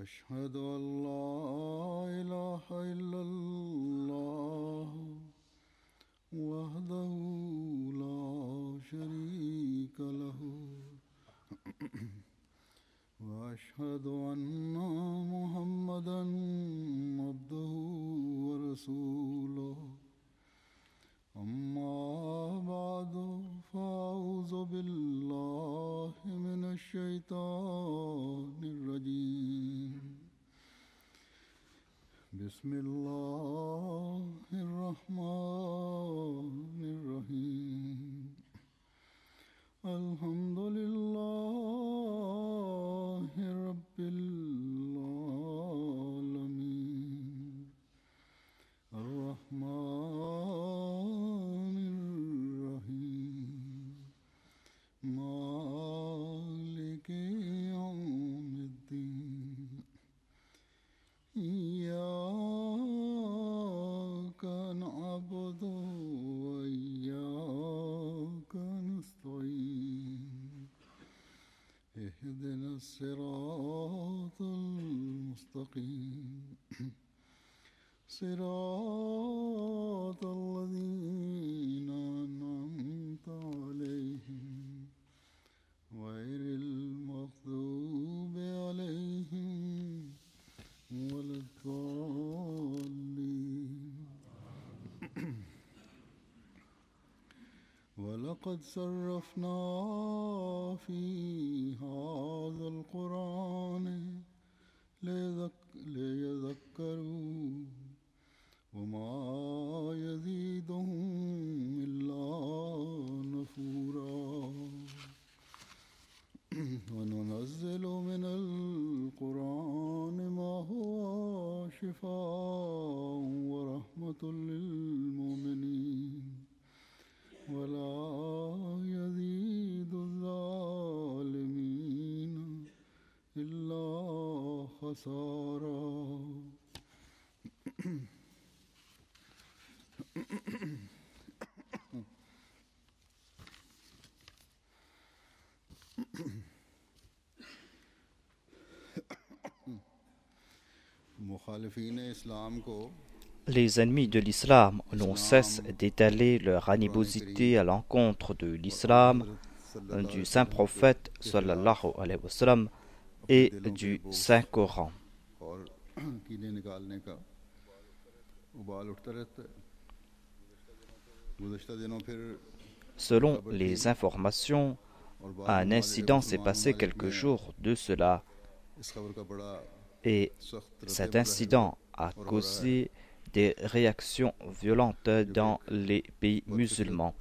أشهد أن لا إله إلا الله وحده لا شريك له وأشهد أن محمدا عبده ورسوله أما بعد فأعوذ بالله من الشيطان الرجيم بسم الله الرحمن الرحيم الحمد لله رب العالمين الرحمن الرحيم مالك يوم الدين إياك نعبد وإياك نستعين اهدنا الصراط المستقيم صراط الذين أنعمت عليهم غير المغضوب عليهم ولا الضالين ولقد صرفنا في هذا القرآن ليذكروا وما يزيدهم إلا نفورا وننزل من القرآن ما هو شفاء ورحمة للمؤمنين ولا يزيد الظالمين إلا خسارا मुखालिफीन इस्लाम को Les ennemis de l'islam n'ont cesse d'étaler leur animosité à l'encontre de l'islam, du saint prophète sallallahu alayhi wa sallam et du saint Coran. और कीले निकालने का उबाल उठता रहता है गुज़श्ता दिनों फिर Selon les informations, un incident s'est passé quelques jours de cela इस खबर का बड़ा et cet incident a causé des réactions violentes dans les pays musulmans.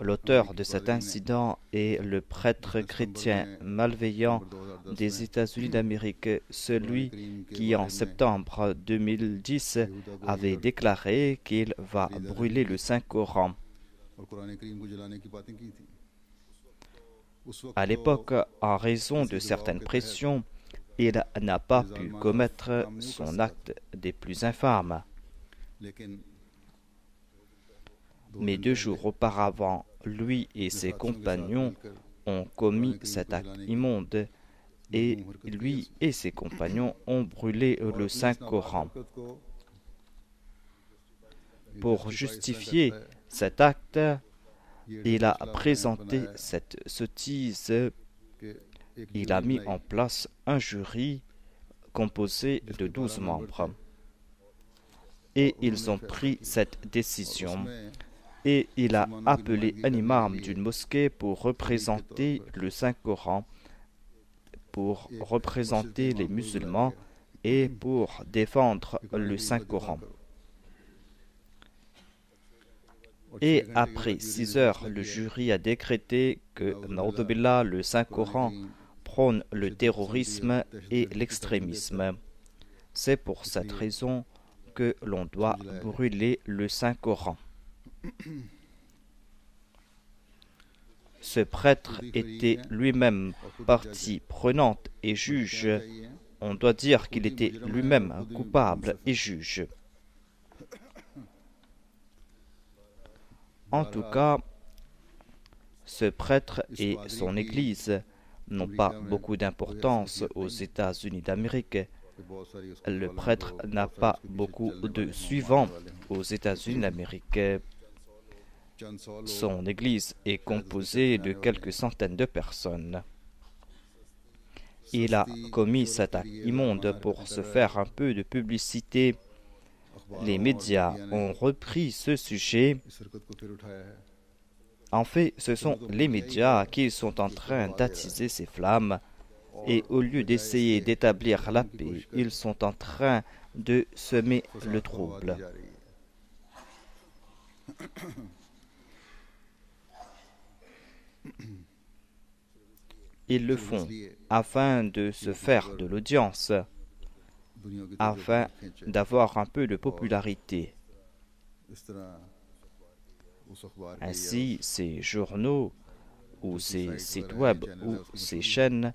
L'auteur de cet incident est le prêtre chrétien malveillant des États-Unis d'Amérique, celui qui en septembre 2010 avait déclaré qu'il va brûler le Saint-Coran. और कुरान करीम को जलाने की बातें की थी उस वक्त À l'époque, en raison de certaines pressions, il n'a pas pu commettre son acte des plus infâmes. लेकिन Mais 2 jours auparavant, lui et ses compagnons ont commis cet acte immonde et lui et ses compagnons ont brûlé le Saint-Coran. Pour justifier cet acte, il a présenté cette sottise. Il a mis en place un jury composé de 12 membres. Et ils ont pris cette décision. Et il a appelé un imam d'une mosquée pour représenter le Saint-Coran, pour représenter les musulmans et pour défendre le Saint-Coran. Et après 6 heures, le jury a décrété que, na'udhu billah, le Saint-Coran prône le terrorisme et l'extrémisme. C'est pour cette raison que l'on doit brûler le Saint-Coran. Ce prêtre était lui-même partie prenante et juge. On doit dire qu'il était lui-même coupable et juge. En tout cas, ce prêtre et son église n'ont pas beaucoup d'importance aux États-Unis d'Amérique, le prêtre n'a pas beaucoup de suivants aux États-Unis d'Amérique. Son église est composée de quelques centaines de personnes. Il a commis cet acte immonde pour se faire un peu de publicité. Les médias ont repris ce sujet. En fait, ce sont les médias qui sont en train d'attiser ces flammes. Et au lieu d'essayer d'établir la paix, ils sont en train de semer le trouble. Ils le font afin de se faire de l'audience, afin d'avoir un peu de popularité. Ainsi, ces journaux ou ces sites web ou ces chaînes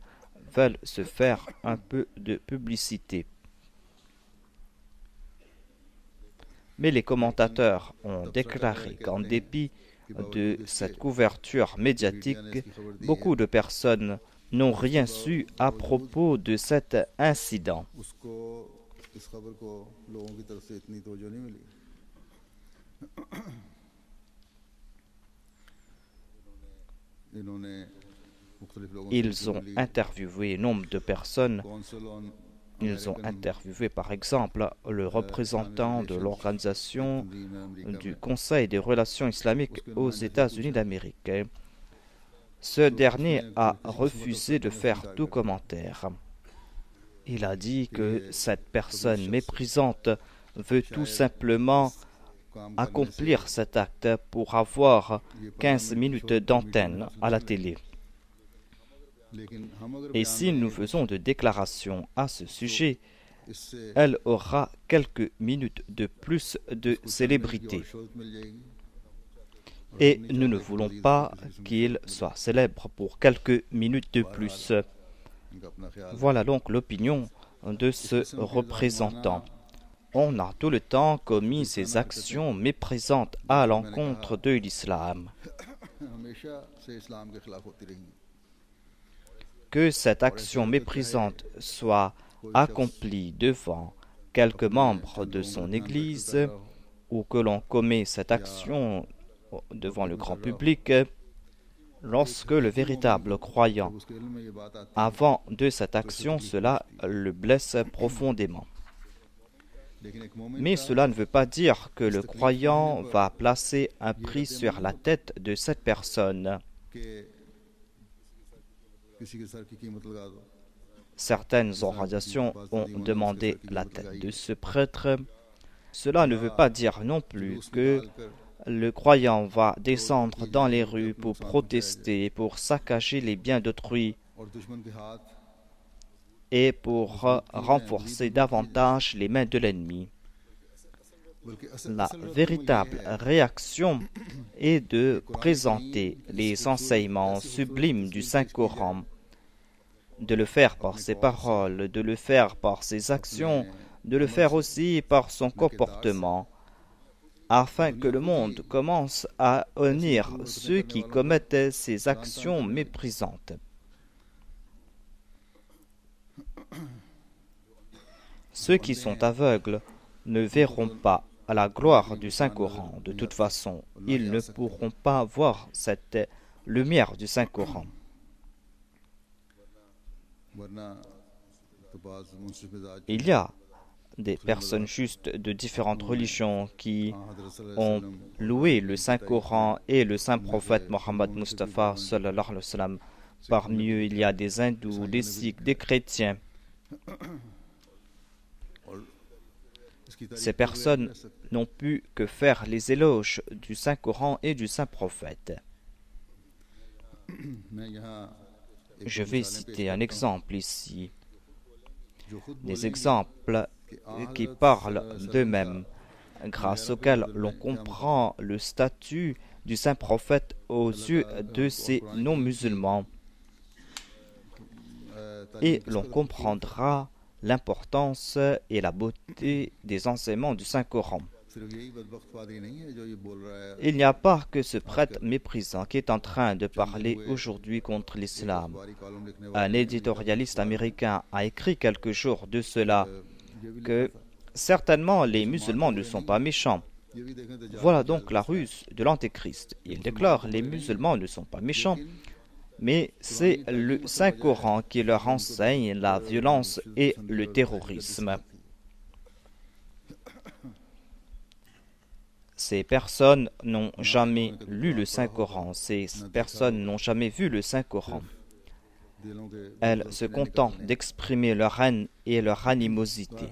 veulent se faire un peu de publicité. Mais les commentateurs ont déclaré qu'en dépit de cette couverture médiatique, beaucoup de personnes n'ont rien su à propos de cet incident. Ils ont interviewé nombre de personnes. Ils ont interviewé par exemple le représentant de l'organisation du Conseil des relations islamiques aux États-Unis d'Amérique. Ce dernier a refusé de faire tout commentaire. Il a dit que cette personne méprisante veut tout simplement accomplir cet acte pour avoir 15 minutes d'antenne à la télé. Et si nous faisons de déclarations à ce sujet, elle aura quelques minutes de plus de célébrité. Et nous ne voulons pas qu'il soit célèbre pour quelques minutes de plus. Voilà donc l'opinion de ce représentant. On a tout le temps commis ces actions méprisantes à l'encontre de l'islam. Que cette action méprisante soit accomplie devant quelques membres de son Église ou que l'on commet cette action devant le grand public, lorsque le véritable croyant, avant de cette action, cela le blesse profondément. Mais cela ne veut pas dire que le croyant va placer un prix sur la tête de cette personne. Certaines organisations ont demandé la tête de ce prêtre. Cela ne veut pas dire non plus que le croyant va descendre dans les rues pour protester, pour saccager les biens d'autrui et pour renforcer davantage les mains de l'ennemi. La véritable réaction est de présenter les enseignements sublimes du Saint-Coran, de le faire par ses paroles, de le faire par ses actions, de le faire aussi par son comportement, afin que le monde commence à honnir ceux qui commettent ces actions méprisantes. Ceux qui sont aveugles ne verront pas la gloire du Saint-Coran. De toute façon, ils ne pourront pas voir cette lumière du Saint-Coran. Il y a des personnes justes de différentes religions qui ont loué le Saint-Coran et le Saint-Prophète Mohammed Mustafa sallallahu alayhi wa sallam. Parmi eux, il y a des hindous, des sikhs, des chrétiens. Ces personnes n'ont pu que faire les éloges du Saint-Coran et du Saint-Prophète. Je vais citer un exemple ici. Des exemples qui parlent d'eux-mêmes, grâce auxquels l'on comprend le statut du Saint-Prophète aux yeux de ces non-musulmans. Et l'on comprendra l'importance et la beauté des enseignements du Saint-Coran. Il n'y a pas que ce prêtre méprisant qui est en train de parler aujourd'hui contre l'islam. Un éditorialiste américain a écrit quelques jours de cela que certainement les musulmans ne sont pas méchants. Voilà donc la ruse de l'Antéchrist. Il déclare les musulmans ne sont pas méchants, mais c'est le Saint-Coran qui leur enseigne la violence et le terrorisme. Ces personnes n'ont jamais lu le Saint-Coran, ces personnes n'ont jamais vu le Saint-Coran. Elles se contentent d'exprimer leur haine et leur animosité.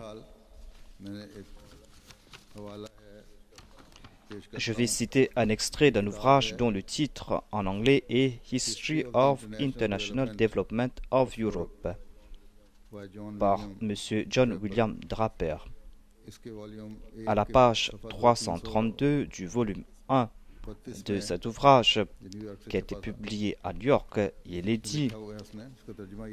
Je vais citer un extrait d'un ouvrage dont le titre en anglais est History of International Development of Europe par M. John William Draper. À la page 332 du volume 1 de cet ouvrage, qui a été publié à New York, il est dit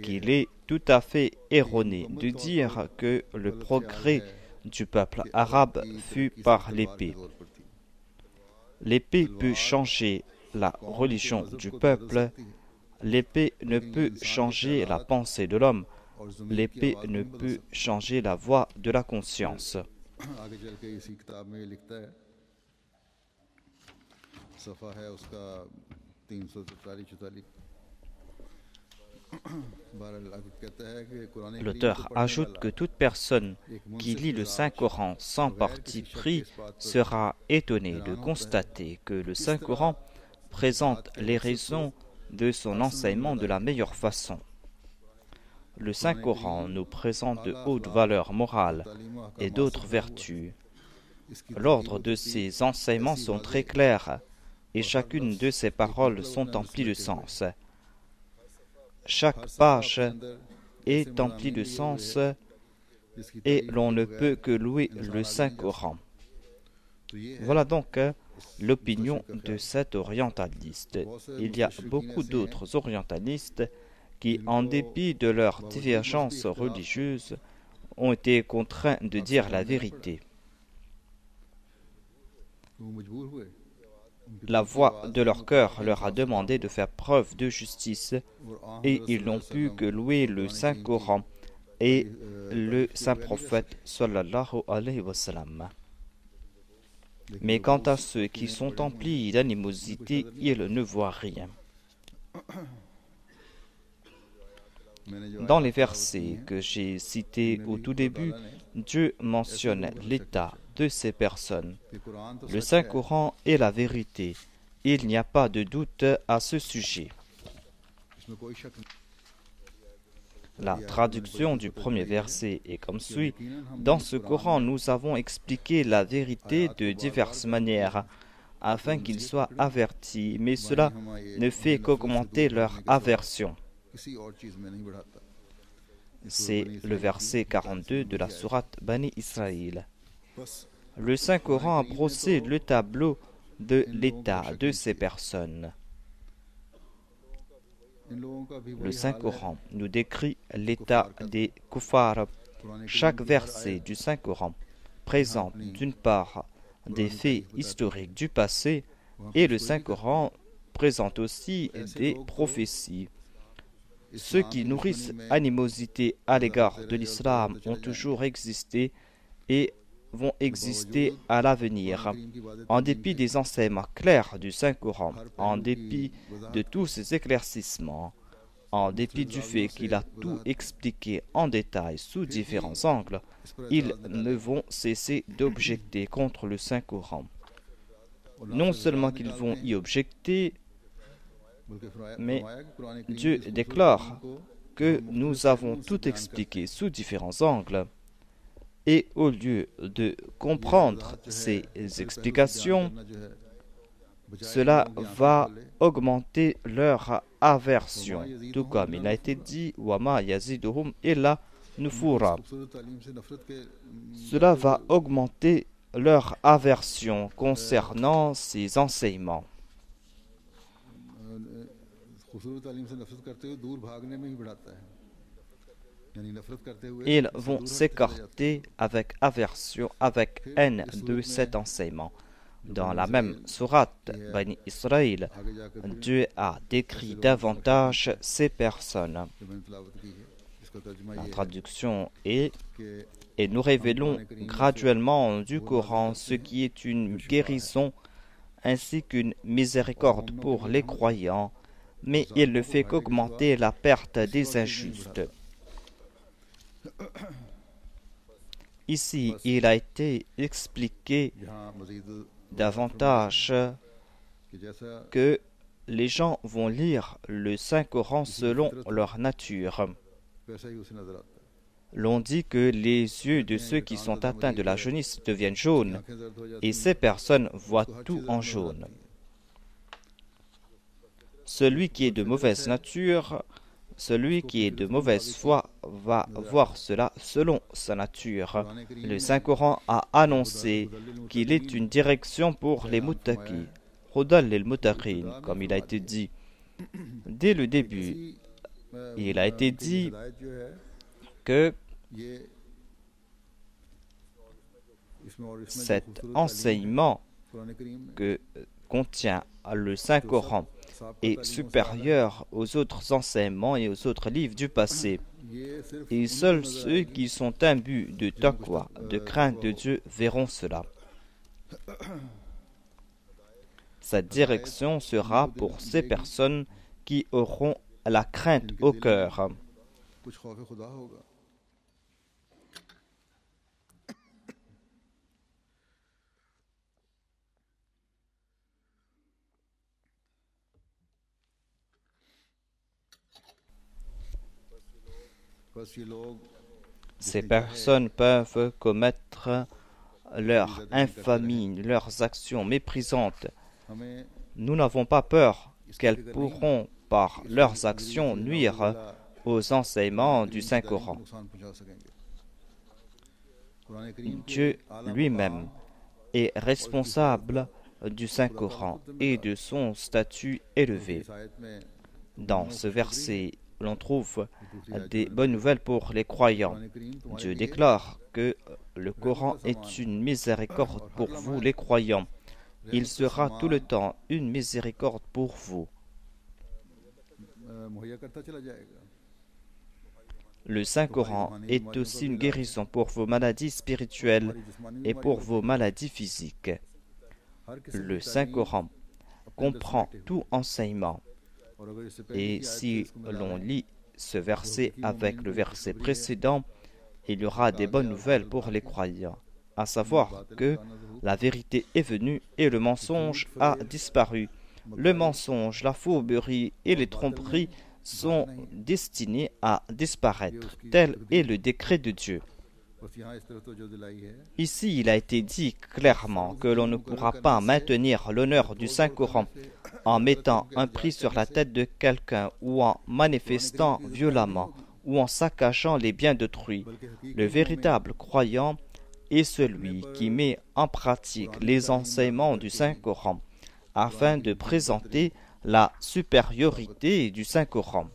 qu'il est tout à fait erroné de dire que le progrès du peuple arabe fut par l'épée. L'épée peut changer la religion du peuple, l'épée ne peut changer la pensée de l'homme, l'épée ne peut changer la voix de la conscience. L'auteur ajoute que toute personne qui lit le Saint-Coran sans parti pris sera étonnée de constater que le Saint-Coran présente les raisons de son enseignement de la meilleure façon. Le Saint-Coran nous présente de hautes valeurs morales et d'autres vertus. L'ordre de ces enseignements sont très clairs et chacune de ces paroles sont emplies de sens. Chaque page est emplie de sens et l'on ne peut que louer le Saint-Coran. Voilà donc l'opinion de cet orientaliste. Il y a beaucoup d'autres orientalistes qui, en dépit de leurs divergences religieuses, ont été contraints de dire la vérité. La voix de leur cœur leur a demandé de faire preuve de justice et ils n'ont pu que louer le Saint-Coran et le Saint-Prophète sallallahu alayhi wa sallam. Mais quant à ceux qui sont emplis d'animosité, ils ne voient rien. Dans les versets que j'ai cités au tout début, Dieu mentionne l'état de ces personnes. Le Saint-Coran est la vérité. Il n'y a pas de doute à ce sujet. La traduction du premier verset est comme suit. Dans ce Coran, nous avons expliqué la vérité de diverses manières, afin qu'ils soient avertis, mais cela ne fait qu'augmenter leur aversion. C'est le verset 42 de la sourate Bani Israël. Le Saint-Coran a brossé le tableau de l'état de ces personnes. Le Saint-Coran nous décrit l'état des kuffars. Chaque verset du Saint-Coran présente d'une part des faits historiques du passé et le Saint-Coran présente aussi des prophéties. Ceux qui nourrissent animosité à l'égard de l'islam ont toujours existé et vont exister à l'avenir. En dépit des enseignements clairs du Saint-Coran, en dépit de tous ces éclaircissements, en dépit du fait qu'il a tout expliqué en détail sous différents angles, ils ne vont cesser d'objecter contre le Saint-Coran. Non seulement qu'ils vont y objecter, mais Dieu déclare que nous avons tout expliqué sous différents angles. Et au lieu de comprendre ces explications, cela va augmenter leur aversion. Tout comme il a été dit, Wama yaziduhum illa nufura. Cela va augmenter leur aversion concernant ces enseignements. ils vont s'écarter avec aversion, avec haine de cet enseignement. Dans la même sourate Bani Israël, Dieu a décrit davantage ces personnes. La traduction est « Et nous révélons graduellement du Coran ce qui est une guérison ainsi qu'une miséricorde pour les croyants, mais il ne fait qu'augmenter la perte des injustes. » Ici, il a été expliqué davantage que les gens vont lire le Saint-Coran selon leur nature. L'on dit que les yeux de ceux qui sont atteints de la jaunisse deviennent jaunes, et ces personnes voient tout en jaune. Celui qui est de mauvaise nature, celui qui est de mauvaise foi va voir cela selon sa nature. Le Saint-Coran a annoncé qu'il est une direction pour les muttaqis, Hudal lil muttaqin, comme il a été dit. Dès le début, il a été dit que cet enseignement que contient le Saint-Coran est supérieur aux autres enseignements et aux autres livres du passé. Et seuls ceux qui sont imbus de taqwa, de crainte de Dieu, verront cela. Cette direction sera pour ces personnes qui auront la crainte au cœur. Ces personnes peuvent commettre leur infamie, leurs actions méprisantes. Nous n'avons pas peur qu'elles pourront, par leurs actions, nuire aux enseignements du Saint-Coran. Dieu lui-même est responsable du Saint-Coran et de son statut élevé. Dans ce verset, l'on trouve des bonnes nouvelles pour les croyants. Dieu déclare que le Coran est une miséricorde pour vous les croyants. Il sera tout le temps une miséricorde pour vous. Le Saint-Coran est aussi une guérison pour vos maladies spirituelles et pour vos maladies physiques. Le Saint-Coran comprend tout enseignement. Et si l'on lit ce verset avec le verset précédent, il y aura des bonnes nouvelles pour les croyants, à savoir que la vérité est venue et le mensonge a disparu. Le mensonge, la fourberie et les tromperies sont destinés à disparaître. Tel est le décret de Dieu. Ici, il a été dit clairement que l'on ne pourra pas maintenir l'honneur du Saint-Coran en mettant un prix sur la tête de quelqu'un ou en manifestant violemment ou en saccageant les biens d'autrui. Le véritable croyant est celui qui met en pratique les enseignements du Saint-Coran afin de présenter la supériorité du Saint-Coran.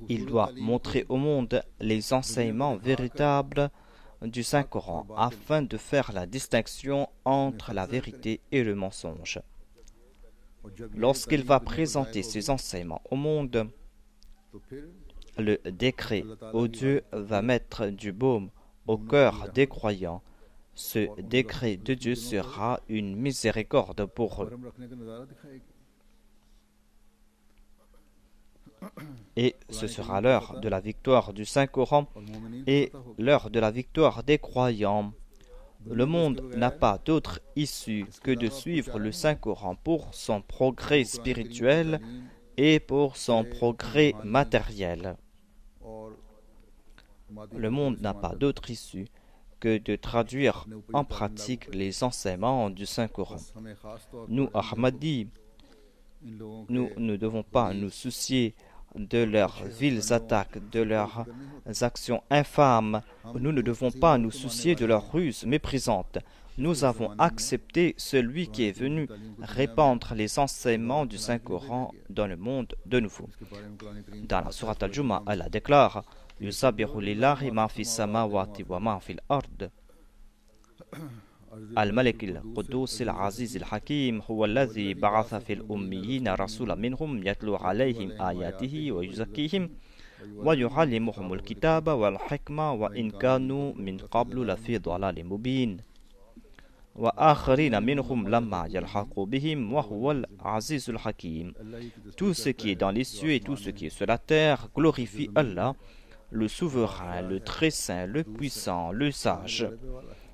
Il doit montrer au monde les enseignements véritables du Saint-Coran afin de faire la distinction entre la vérité et le mensonge. Lorsqu'il va présenter ces enseignements au monde, le décret ô Dieu va mettre du baume au cœur des croyants. Ce décret de Dieu sera une miséricorde pour eux. Et ce sera l'heure de la victoire du Saint-Coran et l'heure de la victoire des croyants. Le monde n'a pas d'autre issue que de suivre le Saint-Coran pour son progrès spirituel et pour son progrès matériel. Le monde n'a pas d'autre issue que de traduire en pratique les enseignements du Saint-Coran. Nous, Ahmadis, nous ne devons pas nous soucier de leurs viles attaques, de leurs actions infâmes. Nous ne devons pas nous soucier de leurs ruses méprisantes. Nous avons accepté celui qui est venu répandre les enseignements du Saint-Coran dans le monde de nouveau. Dans la sourate Al-Jumu'ah, Allah déclare « Yusabbihu lillahi ma fi samawati wa ma fil ard » الملك القدوس العزيز الحكيم هو الذي بعث في الأميين رسولا منهم يتلو عليهم آياته ويزكيهم ويعلمهم الكتاب والحكمة وإن كانوا من قبل لفي ضلال مبين وآخرين منهم لما يلحقوا بهم وهو العزيز الحكيم. Tout ce qui est dans les cieux et tout ce qui est sur la terre glorifie Allah, le souverain, le très saint, le puissant, le sage.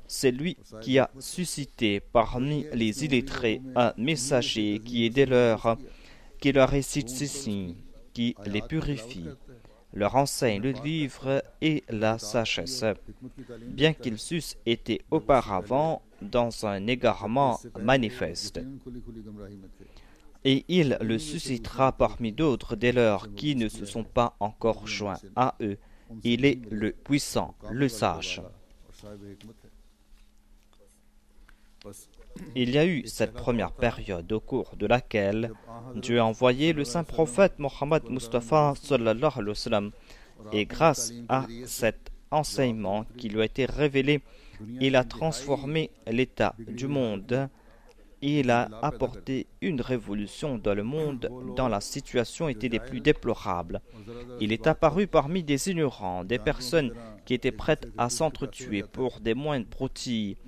C'est lui qui a suscité parmi les illettrés un messager qui est des leurs, qui leur récite ses signes, qui les purifie, leur enseigne le livre et la sagesse, bien qu'ils eussent été auparavant dans un égarement manifeste. Et il le suscitera parmi d'autres des leurs qui ne se sont pas encore joints à eux. Il est le puissant, le sage. Il y a eu cette première période au cours de laquelle Dieu a envoyé le saint prophète Mohammed Mustafa sallallahu alayhi wa sallam, et grâce à cet enseignement qui lui a été révélé, il a transformé l'état du monde. Il a apporté une révolution dans le monde dont la situation était des plus déplorables. Il est apparu parmi des ignorants, des personnes qui étaient prêtes à s'entretuer pour des moindres broutilles.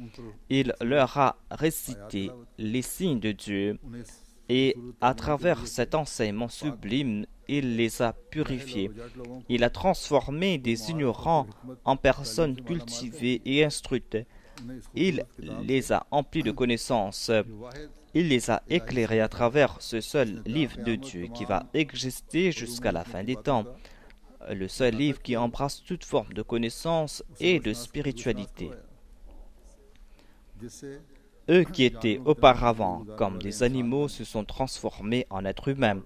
Il leur a récité les signes de Dieu et à travers cet enseignement sublime, il les a purifiés. Il a transformé des ignorants en personnes cultivées et instruites. Il les a emplis de connaissances. Il les a éclairés à travers ce seul livre de Dieu qui va exister jusqu'à la fin des temps. Le seul livre qui embrasse toute forme de connaissance et de spiritualité. Eux qui étaient auparavant comme des animaux se sont transformés en êtres humains.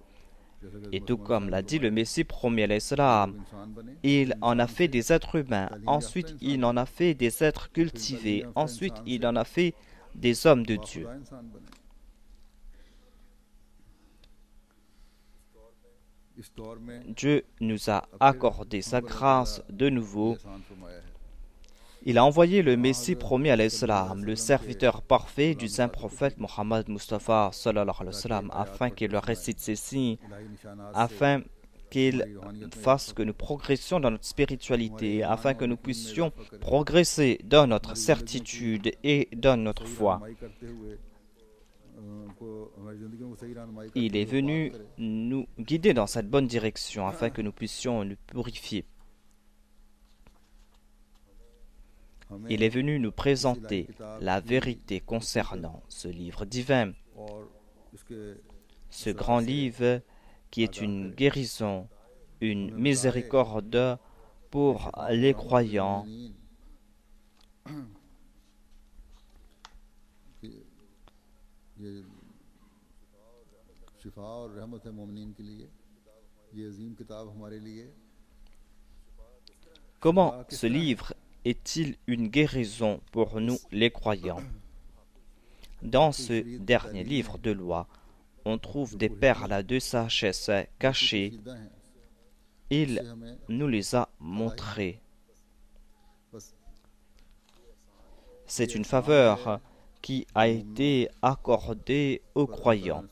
Et tout comme l'a dit le Messie promis à l'Islam, il en a fait des êtres humains, ensuite il en a fait des êtres cultivés, ensuite il en a fait des hommes de Dieu. Dieu nous a accordé sa grâce de nouveau. Il a envoyé le Messie promis à l'Islam, le serviteur parfait du saint prophète Mohammed Mustafa sallallahu alayhi wa sallam, afin qu'il leur récite ses signes, afin qu'il fasse que nous progressions dans notre spiritualité, afin que nous puissions progresser dans notre certitude et dans notre foi. Il est venu nous guider dans cette bonne direction, afin que nous puissions nous purifier. Il est venu nous présenter la vérité concernant ce livre divin, ce grand livre qui est une guérison, une miséricorde pour les croyants. Comment ce livre est-il une guérison pour nous les croyants? Dans ce dernier livre de loi, on trouve des perles de sagesse cachées. Il nous les a montrées. C'est une faveur qui a été accordée aux croyants.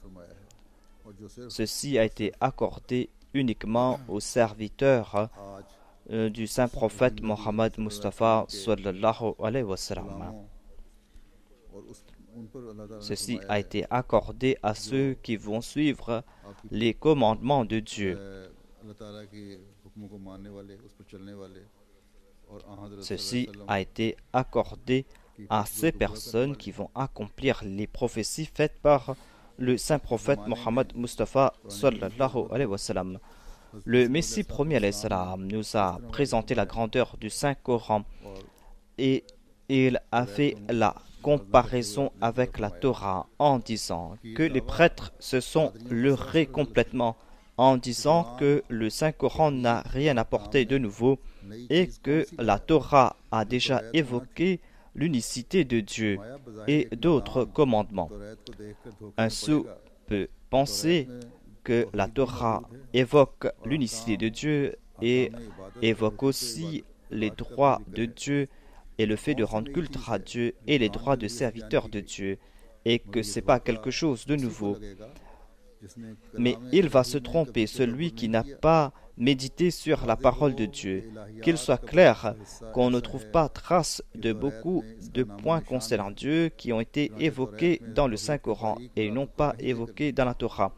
Ceci a été accordé uniquement aux serviteurs du saint prophète Mohammed Mustafa sallallahu alayhi wa sallam. Ceci a été accordé à ceux qui vont suivre les commandements de Dieu. Ceci a été accordé à ces personnes qui vont accomplir les prophéties faites par le saint prophète Mohammed Mustafa sallallahu alayhi wa sallam. Le Messie promis alayhi salam nous a présenté la grandeur du Saint-Coran et il a fait la comparaison avec la Torah en disant que les prêtres se sont leurrés complètement en disant que le Saint-Coran n'a rien apporté de nouveau et que la Torah a déjà évoqué l'unicité de Dieu et d'autres commandements. Un sou peut penser que la Torah évoque l'unicité de Dieu et évoque aussi les droits de Dieu et le fait de rendre culte à Dieu et les droits de serviteurs de Dieu, et que ce n'est pas quelque chose de nouveau. Mais il va se tromper, celui qui n'a pas médité sur la parole de Dieu. Qu'il soit clair qu'on ne trouve pas trace de beaucoup de points concernant Dieu qui ont été évoqués dans le Saint-Coran et non pas évoqués dans la Torah.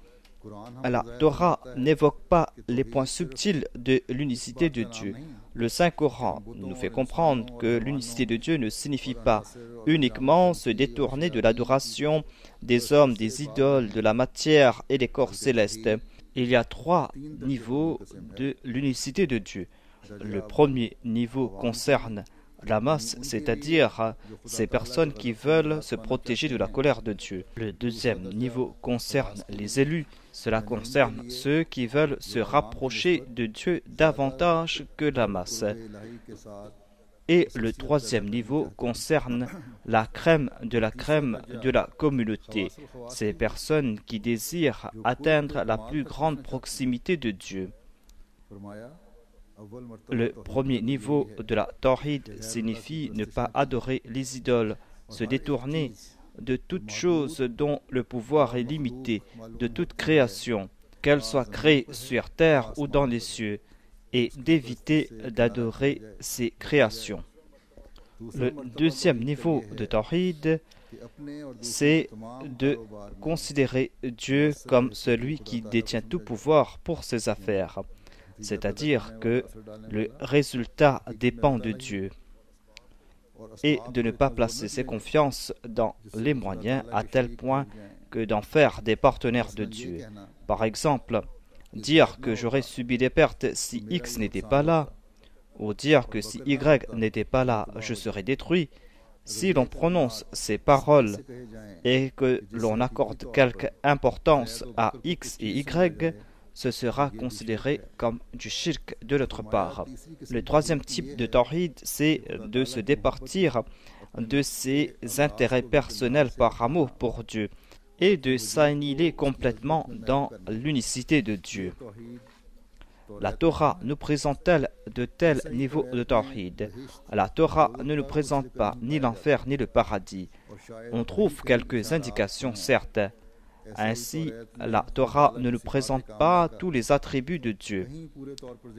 La Torah n'évoque pas les points subtils de l'unicité de Dieu. Le Saint-Coran nous fait comprendre que l'unicité de Dieu ne signifie pas uniquement se détourner de l'adoration des hommes, des idoles, de la matière et des corps célestes. Il y a 3 niveaux de l'unicité de Dieu. Le premier niveau concerne la masse, c'est-à-dire ces personnes qui veulent se protéger de la colère de Dieu. Le deuxième niveau concerne les élus. Cela concerne ceux qui veulent se rapprocher de Dieu davantage que la masse. Et le troisième niveau concerne la crème de la communauté, ces personnes qui désirent atteindre la plus grande proximité de Dieu. Le premier niveau de la Tawhid signifie ne pas adorer les idoles, se détourner de toute chose dont le pouvoir est limité, de toute création, qu'elle soit créée sur terre ou dans les cieux, et d'éviter d'adorer ces créations. Le deuxième niveau de Tawhid, c'est de considérer Dieu comme celui qui détient tout pouvoir pour ses affaires, c'est-à-dire que le résultat dépend de Dieu, et de ne pas placer ses confiances dans les moyens à tel point que d'en faire des partenaires de Dieu. Par exemple, dire que j'aurais subi des pertes si X n'était pas là, ou dire que si Y n'était pas là, je serais détruit. Si l'on prononce ces paroles et que l'on accorde quelque importance à X et Y, ce sera considéré comme du shirk de notre part. Le troisième type de tawhid, c'est de se départir de ses intérêts personnels par amour pour Dieu et de s'annihiler complètement dans l'unicité de Dieu. La Torah nous présente-t-elle de tels niveaux de tawhid? La Torah ne nous présente pas ni l'enfer ni le paradis. On trouve quelques indications, certes. Ainsi, la Torah ne nous présente pas tous les attributs de Dieu.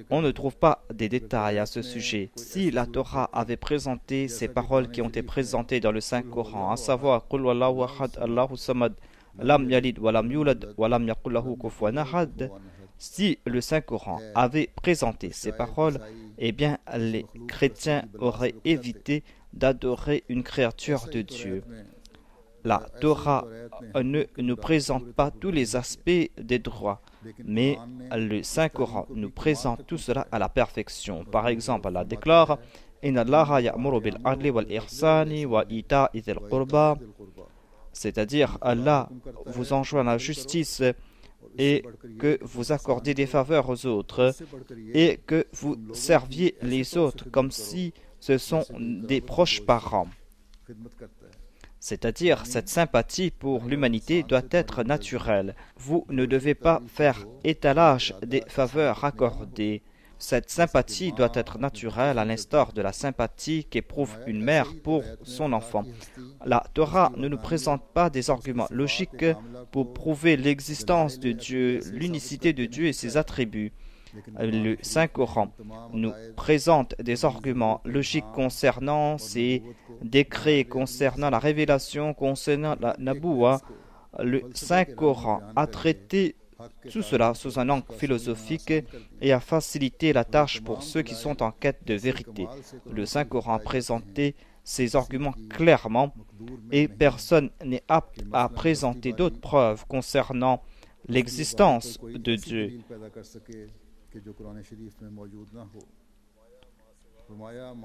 On ne trouve pas des détails à ce sujet. Si la Torah avait présenté ces paroles qui ont été présentées dans le Saint-Coran, à savoir Qul huwallahu ahad, Allahu samad, lam yalid wa lam yulad wa lam yakul lahu kufuwan ahad, si le Saint-Coran avait présenté ces paroles, eh bien les chrétiens auraient évité d'adorer une créature de Dieu. La Torah ne nous présente pas tous les aspects des droits, mais le Saint-Coran nous présente tout cela à la perfection. Par exemple, Allah déclare Inna Allaha ya'muru bil adli wal ihsani wa ita'i dhil qurba, c'est-à-dire Allah vous enjoint la justice et que vous accordez des faveurs aux autres et que vous serviez les autres comme si ce sont des proches parents. C'est-à-dire, cette sympathie pour l'humanité doit être naturelle. Vous ne devez pas faire étalage des faveurs accordées. Cette sympathie doit être naturelle à l'instar de la sympathie qu'éprouve une mère pour son enfant. La Torah ne nous présente pas des arguments logiques pour prouver l'existence de Dieu, l'unicité de Dieu et ses attributs. Le Saint-Coran nous présente des arguments logiques concernant ses décrets, concernant la révélation, concernant la Naboua. Le Saint-Coran a traité tout cela sous un angle philosophique et a facilité la tâche pour ceux qui sont en quête de vérité. Le Saint-Coran a présenté ces arguments clairement et personne n'est apte à présenter d'autres preuves concernant l'existence de Dieu.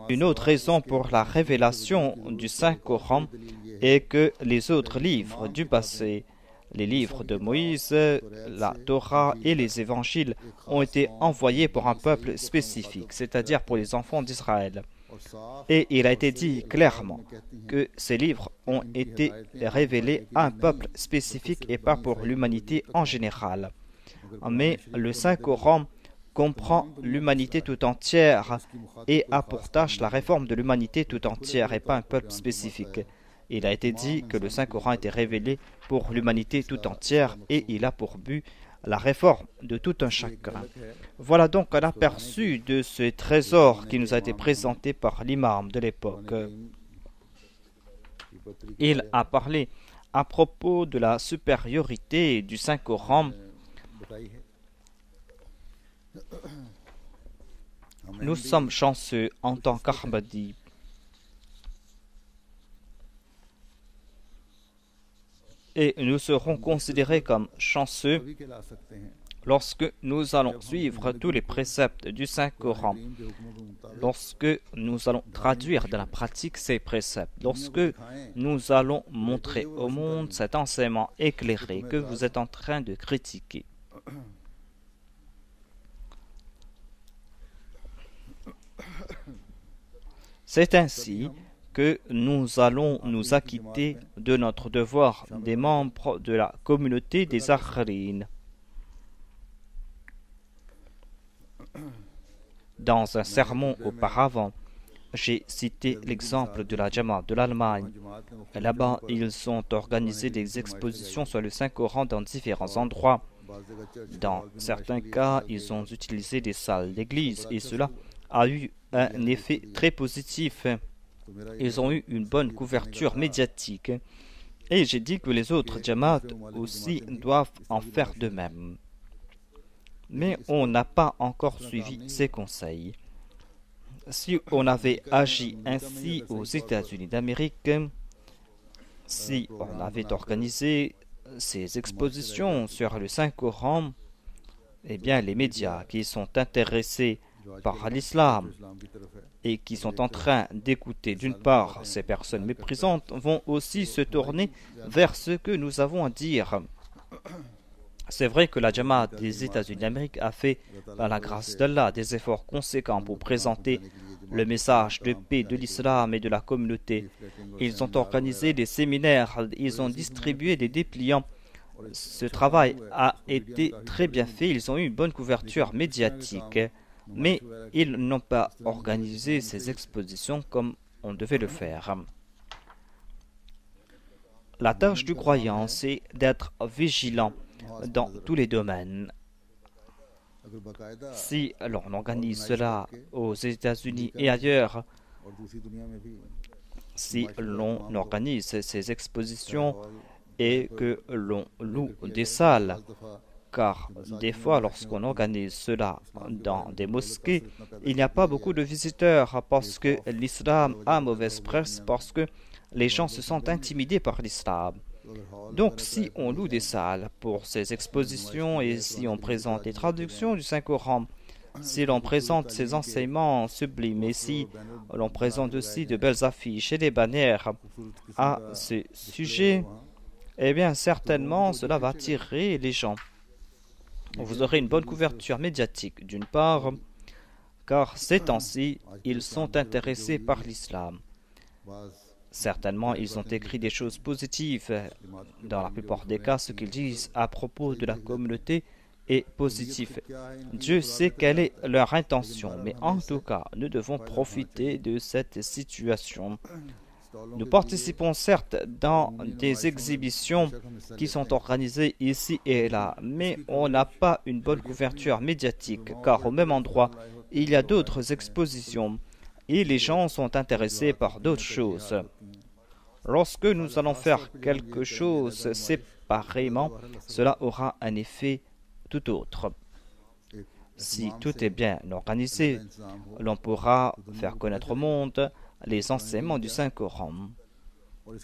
Une autre raison pour la révélation du Saint-Coran est que les autres livres du passé, Les livres de Moïse, la Torah et les évangiles ont été envoyés pour un peuple spécifique, c'est-à-dire pour les enfants d'Israël. Et il a été dit clairement que ces livres ont été révélés à un peuple spécifique et pas pour l'humanité en général. Mais le Saint-Coran comprend l'humanité tout entière et a pour tâche la réforme de l'humanité tout entière et pas un peuple spécifique. Il a été dit que le Saint-Coran était révélé pour l'humanité tout entière et il a pour but la réforme de tout un chacun. Voilà donc un aperçu de ce trésor qui nous a été présenté par l'imam de l'époque. Il a parlé à propos de la supériorité du Saint-Coran. Nous sommes chanceux en tant qu'Ahmadi. Et nous serons considérés comme chanceux lorsque nous allons suivre tous les préceptes du Saint-Coran, lorsque nous allons traduire dans la pratique ces préceptes, lorsque nous allons montrer au monde cet enseignement éclairé que vous êtes en train de critiquer. C'est ainsi que nous allons nous acquitter de notre devoir des membres de la communauté des Akharines. Dans un sermon auparavant, j'ai cité l'exemple de la Jamaat de l'Allemagne. Là-bas, ils ont organisé des expositions sur le Saint-Coran dans différents endroits. Dans certains cas, ils ont utilisé des salles d'église et cela a eu un effet très positif. Ils ont eu une bonne couverture médiatique. Et j'ai dit que les autres Jamaat aussi doivent en faire de même. Mais on n'a pas encore suivi ces conseils. Si on avait agi ainsi aux États-Unis d'Amérique, si on avait organisé ces expositions sur le Saint-Coran, eh bien les médias qui sont intéressés par l'islam et qui sont en train d'écouter d'une part ces personnes méprisantes vont aussi se tourner vers ce que nous avons à dire. C'est vrai que la Jamaat des États-Unis d'Amérique a fait, par la grâce d'Allah, des efforts conséquents pour présenter le message de paix de l'islam et de la communauté. Ils ont organisé des séminaires, ils ont distribué des dépliants. Ce travail a été très bien fait, ils ont eu une bonne couverture médiatique, mais ils n'ont pas organisé ces expositions comme on devait le faire. La tâche du croyant, c'est d'être vigilant dans tous les domaines. Si l'on organise cela aux États-Unis et ailleurs, si l'on organise ces expositions et que l'on loue des salles, car des fois, lorsqu'on organise cela dans des mosquées, il n'y a pas beaucoup de visiteurs parce que l'islam a mauvaise presse, parce que les gens se sentent intimidés par l'islam. Donc, si on loue des salles pour ces expositions et si on présente les traductions du Saint-Coran, si l'on présente ces enseignements sublimes et si l'on présente aussi de belles affiches et des bannières à ce sujet, eh bien, certainement, cela va attirer les gens. Vous aurez une bonne couverture médiatique, d'une part, car ces temps-ci, ils sont intéressés par l'islam. Certainement, ils ont écrit des choses positives. Dans la plupart des cas, ce qu'ils disent à propos de la communauté est positif. Dieu sait quelle est leur intention, mais en tout cas, nous devons profiter de cette situation. Nous participons certes dans des exhibitions qui sont organisées ici et là, mais on n'a pas une bonne couverture médiatique, car au même endroit, il y a d'autres expositions et les gens sont intéressés par d'autres choses. Lorsque nous allons faire quelque chose séparément, cela aura un effet tout autre. Si tout est bien organisé, l'on pourra faire connaître au monde les enseignements du Saint-Coran.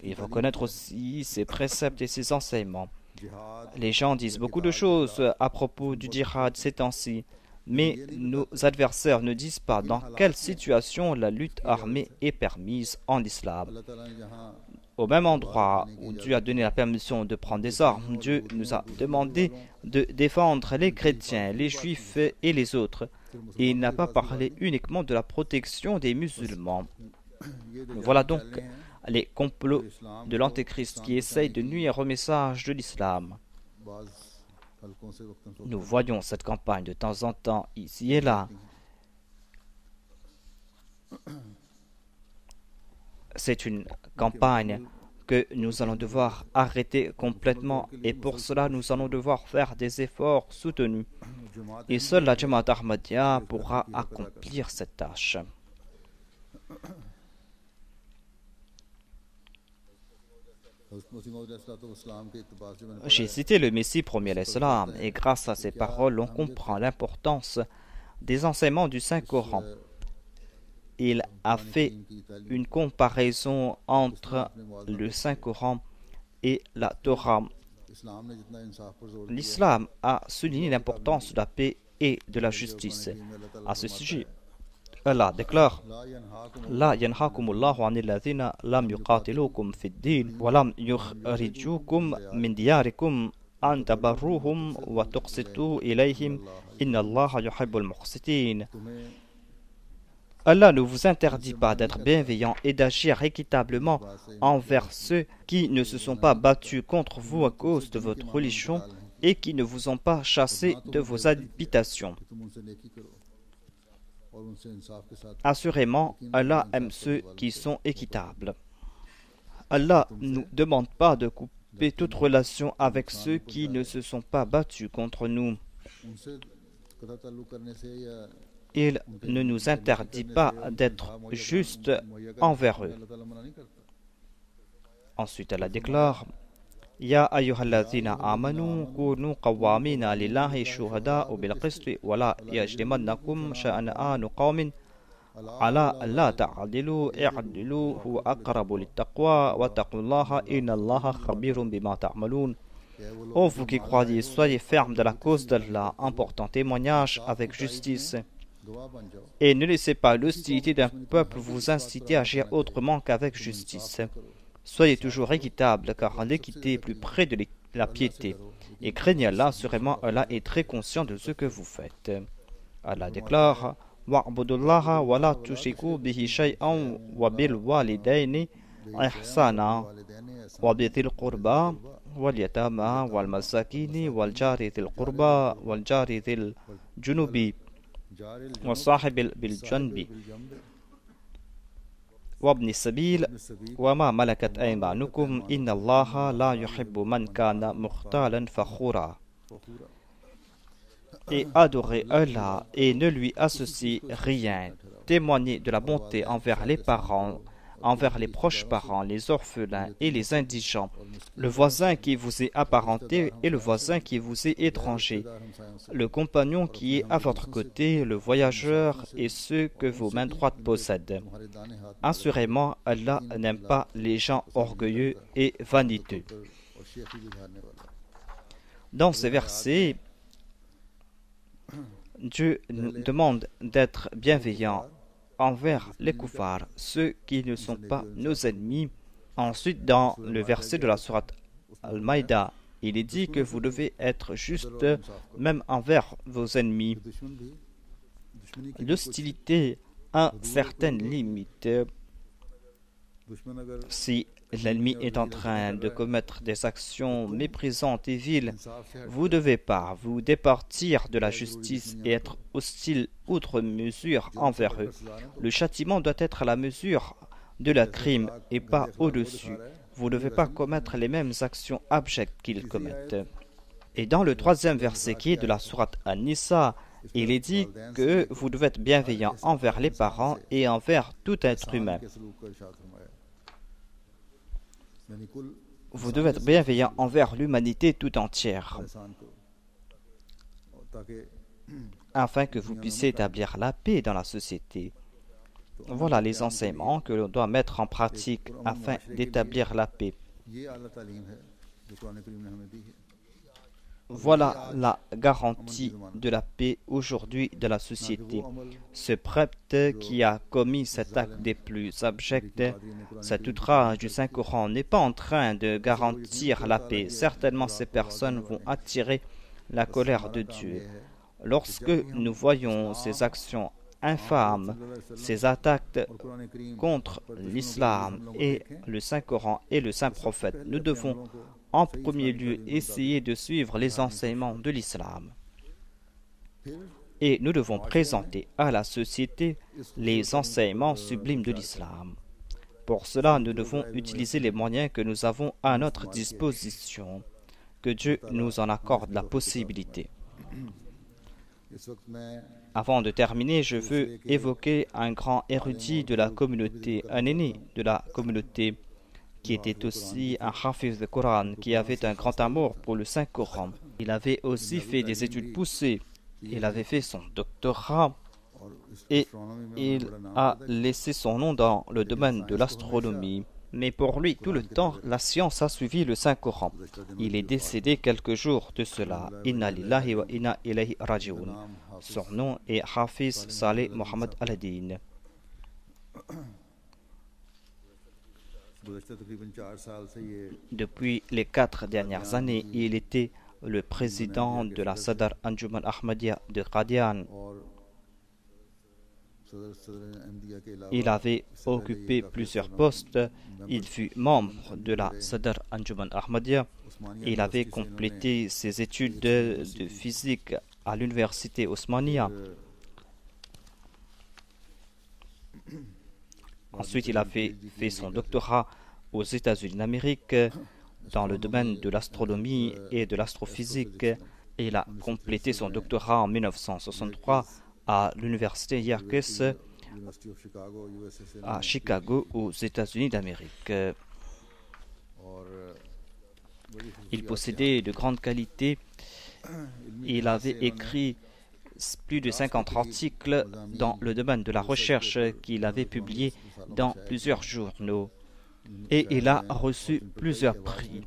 Il faut connaître aussi ses préceptes et ses enseignements. Les gens disent beaucoup de choses à propos du djihad ces temps-ci, mais nos adversaires ne disent pas dans quelle situation la lutte armée est permise en islam. Au même endroit où Dieu a donné la permission de prendre des armes, Dieu nous a demandé de défendre les chrétiens, les juifs et les autres. Et il n'a pas parlé uniquement de la protection des musulmans. Voilà donc les complots de l'Antéchrist qui essayent de nuire au message de l'islam. Nous voyons cette campagne de temps en temps, ici et là. C'est une campagne que nous allons devoir arrêter complètement et pour cela nous allons devoir faire des efforts soutenus. Et seule la Jamaat Ahmadiyya pourra accomplir cette tâche. J'ai cité le Messie premier l'Islam et grâce à ces paroles on comprend l'importance des enseignements du Saint-Coran. Il a fait une comparaison entre le Saint-Coran et la Torah. L'islam a souligné l'importance de la paix et de la justice. À ce sujet, Allah déclare La yanhakumullahu anil ladhina lam yuqatilukum fid din wa lam yukhrijukum min diyarikum an tabarruhum wa tuqsitu ilayhim inna Allaha yuhibbul muqsitin. Allah ne vous interdit pas d'être bienveillant et d'agir équitablement envers ceux qui ne se sont pas battus contre vous à cause de votre religion et qui ne vous ont pas chassé de vos habitations. Assurément, Allah aime ceux qui sont équitables. Allah ne nous demande pas de couper toute relation avec ceux qui ne se sont pas battus contre nous. Il ne nous interdit pas d'être juste envers eux. Ensuite, Allah déclare Ya ayyuhalladhina amanu kunu qawwamina lillahi shuhada'u bil qisti wa la yajrimannakum sha'anu qawmin ala la ta'dilu i'dilu huwa aqrabu littaqwa wa taqullaha innallaha khabirun bima ta'malun. Ô vous qui croyez, soyez fermes de la cause d'Allah en portant témoignage avec justice. Et ne laissez pas l'hostilité d'un peuple vous inciter à agir autrement qu'avec justice. Soyez toujours équitable, car l'équité est plus près de la piété. Et craignez Allah, assurément Allah est très conscient de ce que vous faites. Allah déclare Wa'budullaha wa la tushriku bihi shay'an wa bil walidayni ihsana wa bidhil qurba wal yatama wal masakini wal jari dhil qurba wal jari dhil junubi وصاحب بالجنب وابن السبيل وما ملكت أيمانكم إن الله لا يحب من كان مختالا فخورا. Et adorez Allah et ne lui associez rien. Témoignez de la bonté envers les parents, envers les proches parents, les orphelins et les indigents, le voisin qui vous est apparenté et le voisin qui vous est étranger, le compagnon qui est à votre côté, le voyageur et ceux que vos mains droites possèdent. Assurément, Allah n'aime pas les gens orgueilleux et vaniteux. Dans ces versets, Dieu nous demande d'être bienveillants envers les koufars, ceux qui ne sont pas nos ennemis. Ensuite, dans le verset de la sourate Al-Maïda, il est dit que vous devez être juste même envers vos ennemis. L'hostilité a certaines limites. Si l'ennemi est en train de commettre des actions méprisantes et viles, vous ne devez pas vous départir de la justice et être hostile outre mesure envers eux. Le châtiment doit être à la mesure de la crime et pas au-dessus. Vous ne devez pas commettre les mêmes actions abjectes qu'ils commettent. Et dans le troisième verset qui est de la sourate An-Nisa, il est dit que vous devez être bienveillant envers les parents et envers tout être humain. Vous devez être bienveillant envers l'humanité tout entière, afin que vous puissiez établir la paix dans la société. Voilà les enseignements que l'on doit mettre en pratique afin d'établir la paix. Voilà la garantie de la paix aujourd'hui de la société. Ce prêtre qui a commis cet acte des plus abjects, cet outrage du Saint-Coran, n'est pas en train de garantir la paix. Certainement, ces personnes vont attirer la colère de Dieu. Lorsque nous voyons ces actions infâmes, ces attaques contre l'islam et le Saint-Coran et le Saint-Prophète, nous devons en premier lieu essayer de suivre les enseignements de l'islam. Et nous devons présenter à la société les enseignements sublimes de l'islam. Pour cela, nous devons utiliser les moyens que nous avons à notre disposition. Que Dieu nous en accorde la possibilité. Avant de terminer, je veux évoquer un grand érudit de la communauté, un aîné de la communauté, qui était aussi un hafiz de Coran, qui avait un grand amour pour le Saint-Coran. Il avait aussi fait des études poussées. Il avait fait son doctorat et il a laissé son nom dans le domaine de l'astronomie. Mais pour lui, tout le temps, la science a suivi le Saint-Coran. Il est décédé quelques jours de cela. Inna lillahi wa inna ilayhi raji'un. Son nom est Hafiz Saleh Mohammed Al-Din. Depuis les 4 dernières années, il était le président de la Sadr Anjuman Ahmadiyya de Qadian. Il avait occupé plusieurs postes. Il fut membre de la Sadr Anjuman Ahmadiyya. Il avait complété ses études de physique à l'université Osmania. Ensuite, il a fait son doctorat aux États-Unis d'Amérique dans le domaine de l'astronomie et de l'astrophysique. Et il a complété son doctorat en 1963 à l'université Yerkes à Chicago, aux États-Unis d'Amérique. Il possédait de grandes qualités. Il avait écrit plus de 50 articles dans le domaine de la recherche qu'il avait publié dans plusieurs journaux. Et il a reçu plusieurs prix.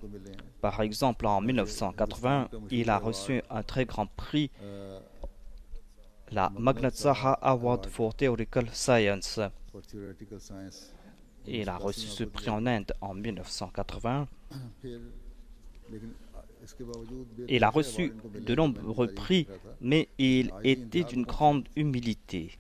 Par exemple, en 1980, il a reçu un très grand prix, la Magnatsaha Award for Theoretical Science. Il a reçu ce prix en Inde en 1980. Il a reçu de nombreux prix, mais il était d'une grande humilité.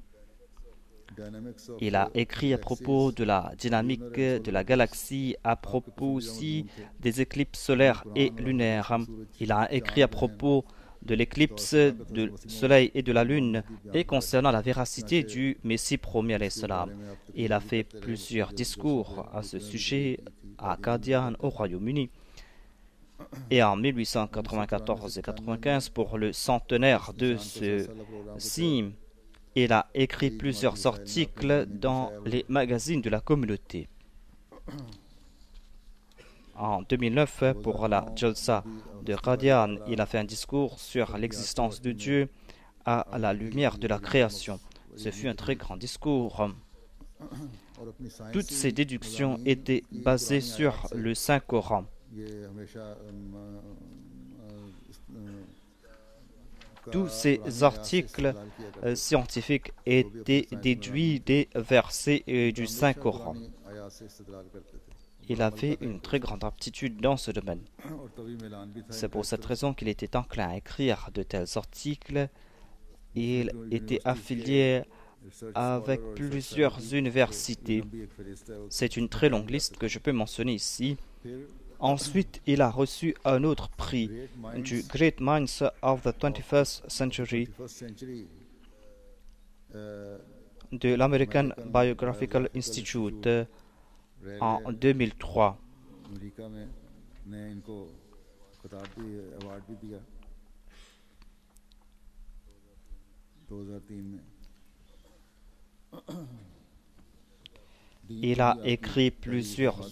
Il a écrit à propos de la dynamique de la galaxie, à propos aussi des éclipses solaires et lunaires. Il a écrit à propos de l'éclipse du soleil et de la lune et concernant la véracité du Messie promis alayhi salam. Il a fait plusieurs discours à ce sujet à Qadian au Royaume-Uni. Et en 1894 et 95, pour le centenaire de ce signe, il a écrit plusieurs articles dans les magazines de la communauté. En 2009, pour la Jalsa de Qadian, il a fait un discours sur l'existence de Dieu à la lumière de la création. Ce fut un très grand discours. Toutes ces déductions étaient basées sur le Saint-Coran. Tous ces articles scientifiques étaient déduits des versets du Saint-Coran. Il avait une très grande aptitude dans ce domaine. C'est pour cette raison qu'il était enclin à écrire de tels articles. Il était affilié avec plusieurs universités. C'est une très longue liste que je peux mentionner ici. Ensuite, il a reçu un autre prix du Great Minds of the 21st Century de l'American Biographical Institute en 2003. Il a écrit plusieurs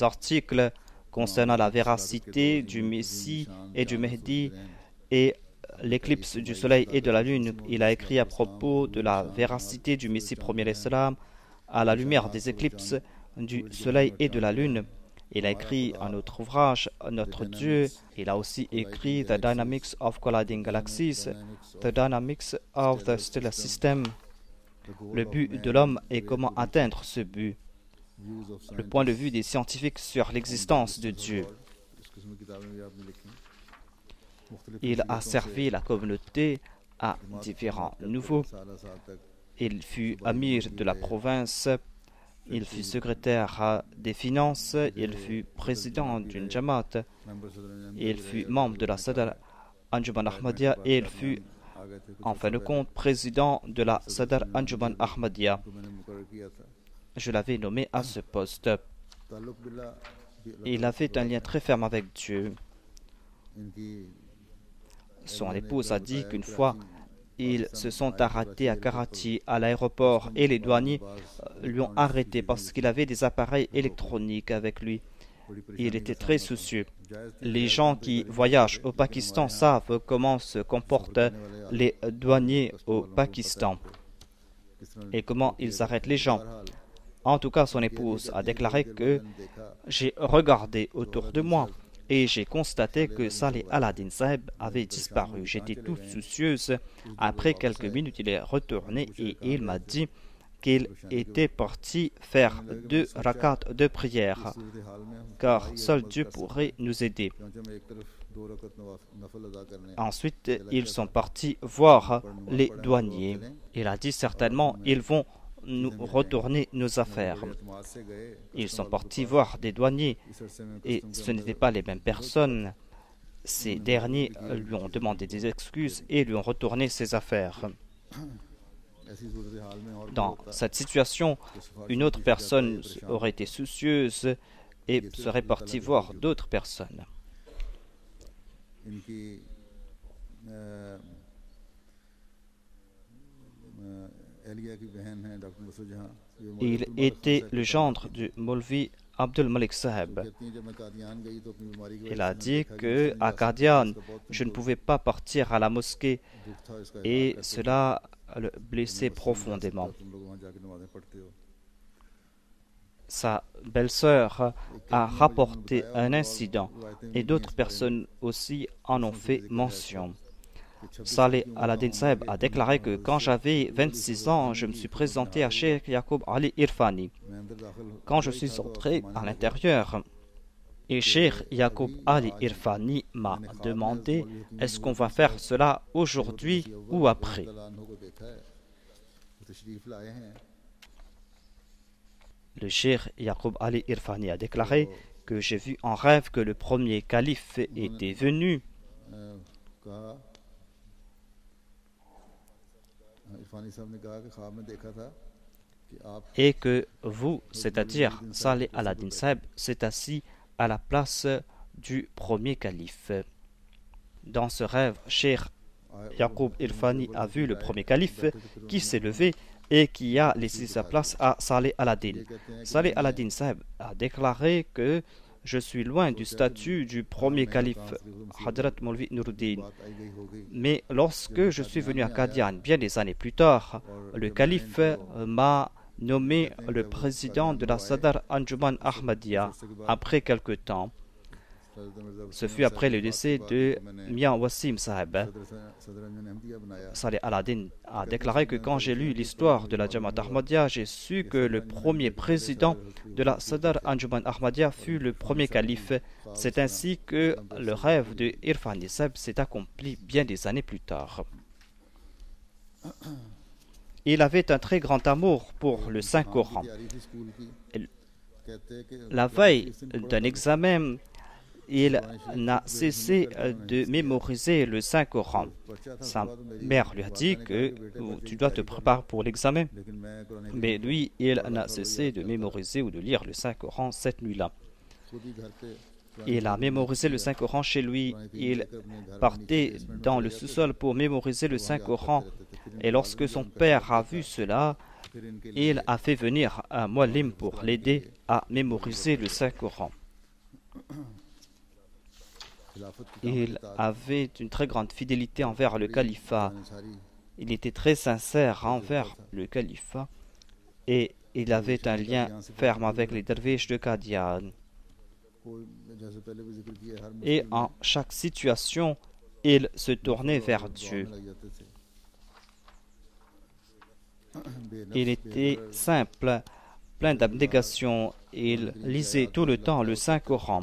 articles concernant la véracité du Messie et du Mehdi et l'éclipse du soleil et de la lune. Il a écrit à propos de la véracité du Messie premier islam à la lumière des éclipses du soleil et de la lune. Il a écrit un autre ouvrage, Notre Dieu. Il a aussi écrit The Dynamics of Colliding Galaxies, The Dynamics of the Stellar System. Le but de l'homme et comment atteindre ce but. Le point de vue des scientifiques sur l'existence de Dieu. Il a servi la communauté à différents niveaux. Il fut amir de la province, il fut secrétaire des finances, il fut président d'une Jamaat, il fut membre de la Sadr Anjuman Ahmadiyya et il fut, en fin de compte, président de la Sadr Anjuman Ahmadiyya. Je l'avais nommé à ce poste. Il avait un lien très ferme avec Dieu. Son épouse a dit qu'une fois, ils se sont arrêtés à Karachi, à l'aéroport, et les douaniers lui ont arrêté parce qu'il avait des appareils électroniques avec lui. Il était très soucieux. Les gens qui voyagent au Pakistan savent comment se comportent les douaniers au Pakistan et comment ils arrêtent les gens. En tout cas, son épouse a déclaré que j'ai regardé autour de moi et j'ai constaté que Saleh Al-Din Saheb avait disparu. J'étais toute soucieuse. Après quelques minutes, il est retourné et il m'a dit qu'il était parti faire 2 rakats de prière, car seul Dieu pourrait nous aider. Ensuite, ils sont partis voir les douaniers. Il a dit certainement, ils vont nous retourner nos affaires. Ils sont partis voir des douaniers et ce n'étaient pas les mêmes personnes. Ces derniers lui ont demandé des excuses et lui ont retourné ses affaires. Dans cette situation, une autre personne aurait été soucieuse et serait partie voir d'autres personnes. Il était le gendre du Maulvi Abdul Malik Saheb. Il a dit qu'à Qadian, je ne pouvais pas partir à la mosquée et cela le blessait profondément. Sa belle-sœur a rapporté un incident et d'autres personnes aussi en ont fait mention. Saleh Al-Din Saheb a déclaré que quand j'avais 26 ans, je me suis présenté à Cheikh Yaqub Ali Irfani. Quand je suis entré à l'intérieur, et Cheikh Yaqub Ali Irfani m'a demandé « Est-ce qu'on va faire cela aujourd'hui ou après ?» Le Cheikh Yaqub Ali Irfani a déclaré que j'ai vu en rêve que le premier calife était venu et que vous, c'est-à-dire Saleh Al-Din Saheb, s'est assis à la place du premier calife. Dans ce rêve, Cheikh Yaqub Irfani a vu le premier calife qui s'est levé et qui a laissé sa place à Saleh Al-Din. Saleh Al-Din Saheb a déclaré que je suis loin du statut du premier calife Hadrat Maulvi Nuruddin. Mais lorsque je suis venu à Qadian, bien des années plus tard, le calife m'a nommé le président de la Sadr Anjuman Ahmadiyya après quelque temps. Ce fut après le décès de Mian Wassim Saheb. Saleh Al-Din a déclaré que quand j'ai lu l'histoire de la Jamaat Ahmadiyya, j'ai su que le premier président de la Sadr Anjuman Ahmadiyya fut le premier calife. C'est ainsi que le rêve de Irfani Saheb s'est accompli bien des années plus tard. Il avait un très grand amour pour le Saint-Coran. La veille d'un examen, il n'a cessé de mémoriser le Saint-Coran. Sa mère lui a dit que tu dois te préparer pour l'examen. Mais lui, il n'a cessé de mémoriser ou de lire le Saint-Coran cette nuit-là. Il a mémorisé le Saint-Coran chez lui. Il partait dans le sous-sol pour mémoriser le Saint-Coran. Et lorsque son père a vu cela, il a fait venir un muallim pour l'aider à mémoriser le Saint-Coran. Il avait une très grande fidélité envers le califat. Il était très sincère envers le califat et il avait un lien ferme avec les derviches de Qadian. Et en chaque situation, il se tournait vers Dieu. Il était simple, plein d'abnégation. Il lisait tout le temps le Saint-Coran.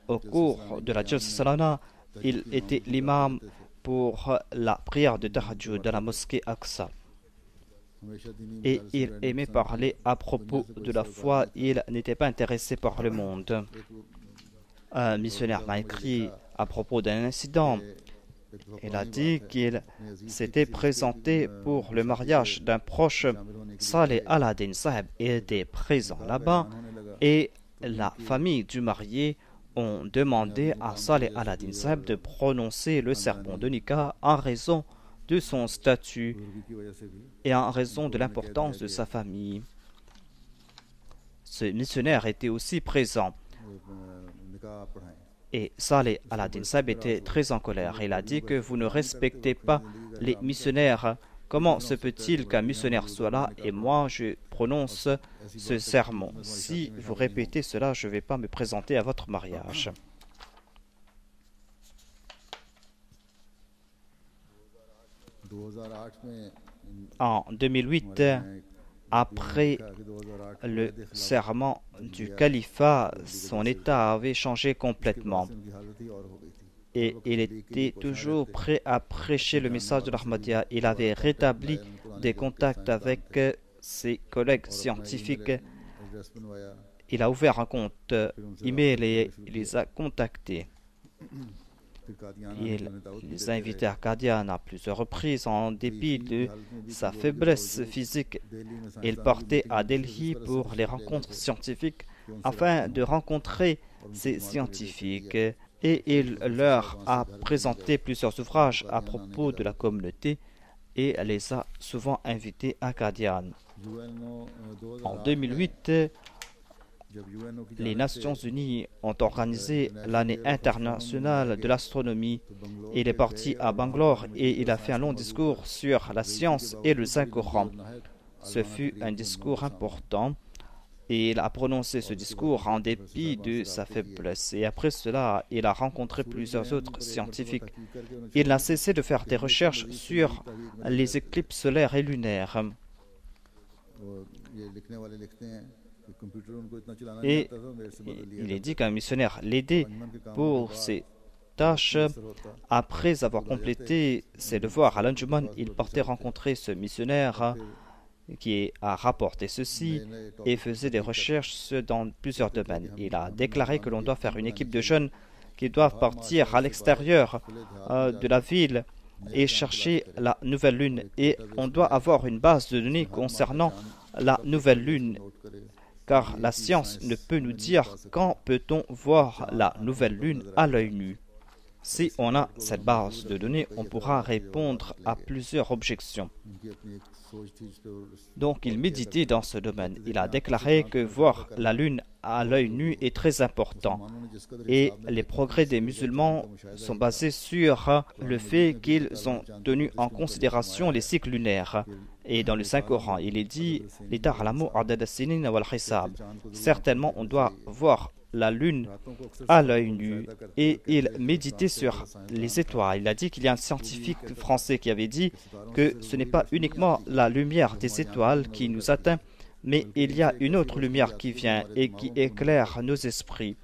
Au cours de la Jalsa Salana, il était l'imam pour la prière de Tahajjud dans la mosquée Aqsa. Et il aimait parler à propos de la foi. Il n'était pas intéressé par le monde. Un missionnaire m'a écrit à propos d'un incident. Il a dit qu'il s'était présenté pour le mariage d'un proche. Saleh Al-Din Sahib était présent là-bas et la famille du marié ont demandé à Saleh Al-Din Sahib de prononcer le sermon de Nikah en raison de son statut et en raison de l'importance de sa famille. Ce missionnaire était aussi présent. Et Saleh Al-Din Sahib était très en colère. Il a dit que vous ne respectez pas les missionnaires. Comment se peut-il qu'un missionnaire soit là et moi je prononce ce sermon? Si vous répétez cela, je ne vais pas me présenter à votre mariage. En 2008, après le serment du califat, son état avait changé complètement. Et il était toujours prêt à prêcher le message de l'Ahmadiyya. Il avait rétabli des contacts avec ses collègues scientifiques. Il a ouvert un compte email et il les a contactés. Il les a invités à Qadian à plusieurs reprises. En dépit de sa faiblesse physique, il partait à Delhi pour les rencontres scientifiques afin de rencontrer ces scientifiques. Et il leur a présenté plusieurs ouvrages à propos de la communauté et les a souvent invités à Qadian. En 2008, les Nations Unies ont organisé l'année internationale de l'astronomie. Il est parti à Bangalore et il a fait un long discours sur la science et le Saint-Coran. Ce fut un discours important et il a prononcé ce discours en dépit de sa faiblesse. Et après cela, il a rencontré plusieurs autres scientifiques. Il n'a cessé de faire des recherches sur les éclipses solaires et lunaires. Et il est dit qu'un missionnaire l'aidait pour ses tâches. Après avoir complété ses devoirs à l'Anjuman, il partait rencontrer ce missionnaire qui a rapporté ceci et faisait des recherches dans plusieurs domaines. Il a déclaré que l'on doit faire une équipe de jeunes qui doivent partir à l'extérieur de la ville et chercher la nouvelle lune. Et on doit avoir une base de données concernant la nouvelle lune, car la science ne peut nous dire quand peut-on voir la nouvelle lune à l'œil nu. Si on a cette base de données, on pourra répondre à plusieurs objections. Donc il méditait dans ce domaine. Il a déclaré que voir la lune à l'œil nu est très important. Et les progrès des musulmans sont basés sur le fait qu'ils ont tenu en considération les cycles lunaires. Et dans le Saint-Coran, il est dit certainement on doit voir la lune à l'œil nu. Et il méditait sur les étoiles. Il a dit qu'il y a un scientifique français qui avait dit que ce n'est pas uniquement la lumière des étoiles qui nous atteint, mais il y a une autre lumière qui vient et qui éclaire nos esprits.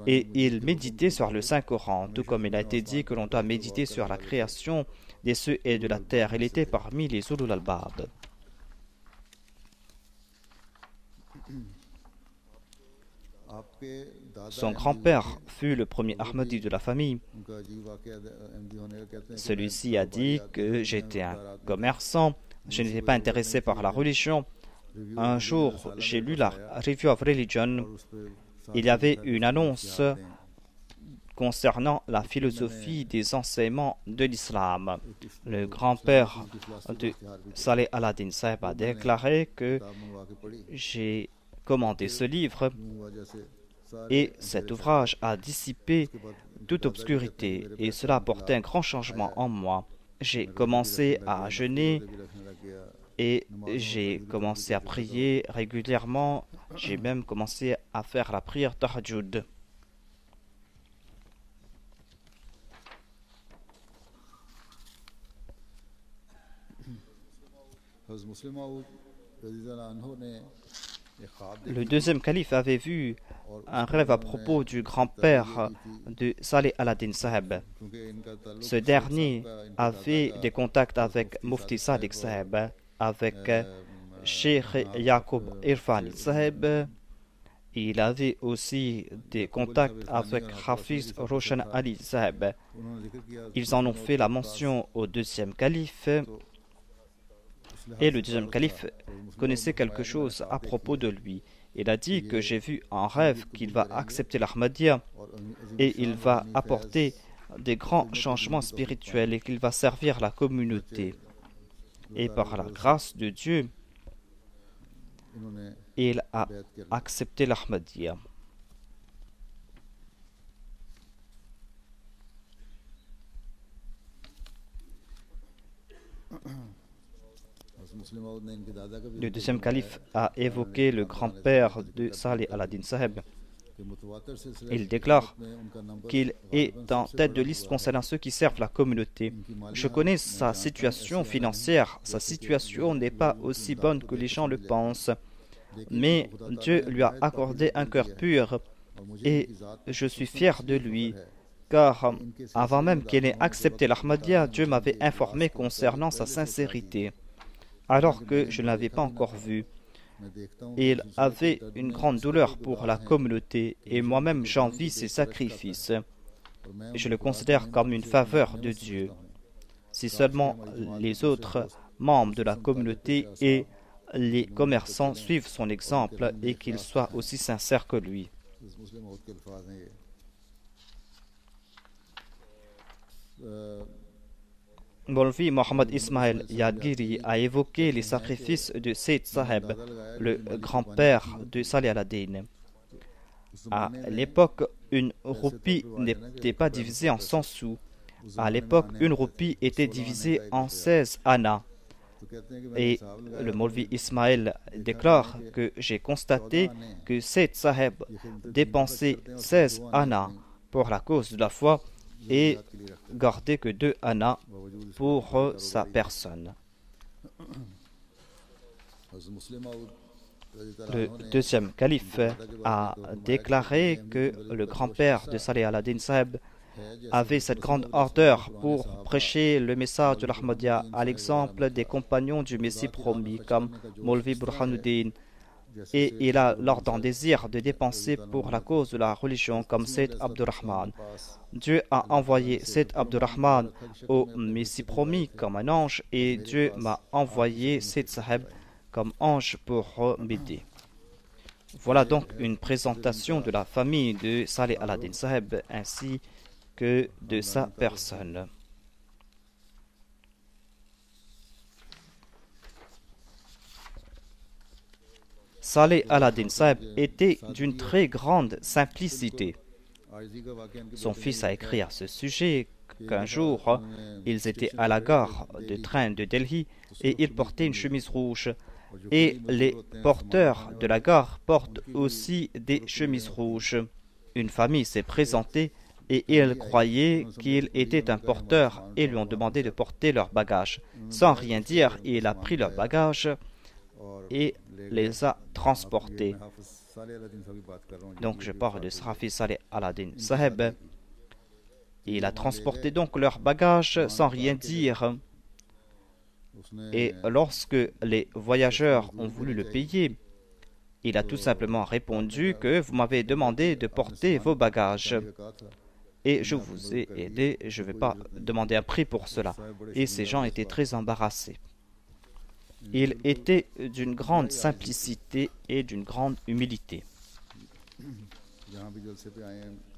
Et il méditait sur le Saint-Coran, tout comme il a été dit que l'on doit méditer sur la création des cieux et de la terre. Il était parmi les Ulul Albab. Son grand-père fut le premier Ahmadi de la famille. Celui-ci a dit que j'étais un commerçant, je n'étais pas intéressé par la religion. Un jour, j'ai lu la Review of Religion. Il y avait une annonce concernant la philosophie des enseignements de l'islam. Le grand-père de Saleh Al-Din Sahib a déclaré que j'ai commandé ce livre et cet ouvrage a dissipé toute obscurité et cela a apporté un grand changement en moi. J'ai commencé à jeûner et j'ai commencé à prier régulièrement. J'ai même commencé à faire la prière tahajjud. Le deuxième calife avait vu un rêve à propos du grand-père de Saleh al-Din Saheb. Ce dernier avait des contacts avec Mufti Sadiq Saheb, avec Sheikh Yaqub Irfani Saheb. Il avait aussi des contacts avec Hafiz Roshan Ali Saheb. Ils en ont fait la mention au deuxième calife. Et le deuxième calife connaissait quelque chose à propos de lui. Il a dit que j'ai vu en rêve qu'il va accepter l'Ahmadiyya et il va apporter des grands changements spirituels et qu'il va servir la communauté. Et par la grâce de Dieu, il a accepté l'Ahmadiyya. Le deuxième calife a évoqué le grand-père de Saleh al-Din Saheb. Il déclare qu'il est en tête de liste concernant ceux qui servent la communauté. Je connais sa situation financière. Sa situation n'est pas aussi bonne que les gens le pensent. Mais Dieu lui a accordé un cœur pur et je suis fier de lui. Car avant même qu'il ait accepté l'Ahmadiyya, Dieu m'avait informé concernant sa sincérité, alors que je ne l'avais pas encore vu. Il avait une grande douleur pour la communauté et moi-même j'envie ses sacrifices. Je le considère comme une faveur de Dieu. Si seulement les autres membres de la communauté et les commerçants suivent son exemple et qu'ils soient aussi sincères que lui. Maulvi Mohammed Ismail Yadgiri a évoqué les sacrifices de Sayyid Saheb, le grand-père de Saleh al-Din. À l'époque, une roupie n'était pas divisée en 100 sous. À l'époque, une roupie était divisée en 16 annas. Et le Maulvi Ismail déclare que j'ai constaté que Sayyid Saheb dépensait 16 annas pour la cause de la foi et gardait que 2 annas pour sa personne. Le deuxième calife a déclaré que le grand-père de Saleh al-Din Saheb avait cette grande ardeur pour prêcher le message de l'Ahmadiyya à l'exemple des compagnons du Messie promis comme Maulvi Burhanuddin, et il a l'ardent désir de dépenser pour la cause de la religion comme Sayyid Abdurrahman. Dieu a envoyé Sayyid Abdurrahman au Messie promis comme un ange et Dieu m'a envoyé Sayyid Saheb comme ange pour m'aider. Voilà donc une présentation de la famille de Saleh al-Din Saheb ainsi que de sa personne. Saleh al-Din Saheb était d'une très grande simplicité. Son fils a écrit à ce sujet qu'un jour, ils étaient à la gare de train de Delhi et ils portaient une chemise rouge. Et les porteurs de la gare portent aussi des chemises rouges. Une famille s'est présentée et ils croyaient qu'il était un porteur et lui ont demandé de porter leurs bagages. Sans rien dire, il a pris leurs bagages et les a transportés. Donc je parle de Hafiz Saleh al-Din Saheb. Il a transporté donc leurs bagages sans rien dire. Et lorsque les voyageurs ont voulu le payer, il a tout simplement répondu que vous m'avez demandé de porter vos bagages. Et je vous ai aidé, je ne vais pas demander un prix pour cela. Et ces gens étaient très embarrassés. Il était d'une grande simplicité et d'une grande humilité.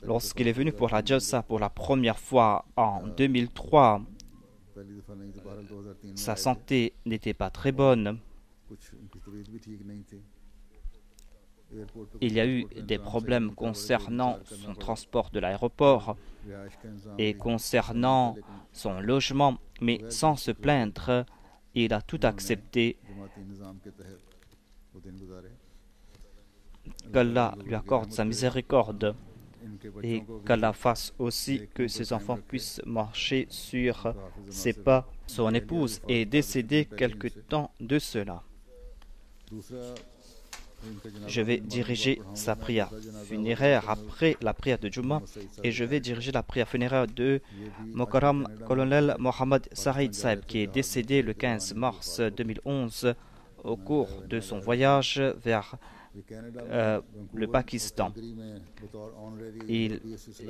Lorsqu'il est venu pour la Jalsa pour la première fois en 2003, sa santé n'était pas très bonne. Il y a eu des problèmes concernant son transport de l'aéroport et concernant son logement, mais sans se plaindre, Il a tout accepté. Qu'Allah lui accorde sa miséricorde et qu'Allah fasse aussi que ses enfants puissent marcher sur ses pas. Son épouse est décédée quelque temps de cela. Je vais diriger sa prière funéraire après la prière de Juma et je vais diriger la prière funéraire de Mokaram colonel Mohammad Saïd Saib qui est décédé le 15 mars 2011 au cours de son voyage vers le Pakistan. Il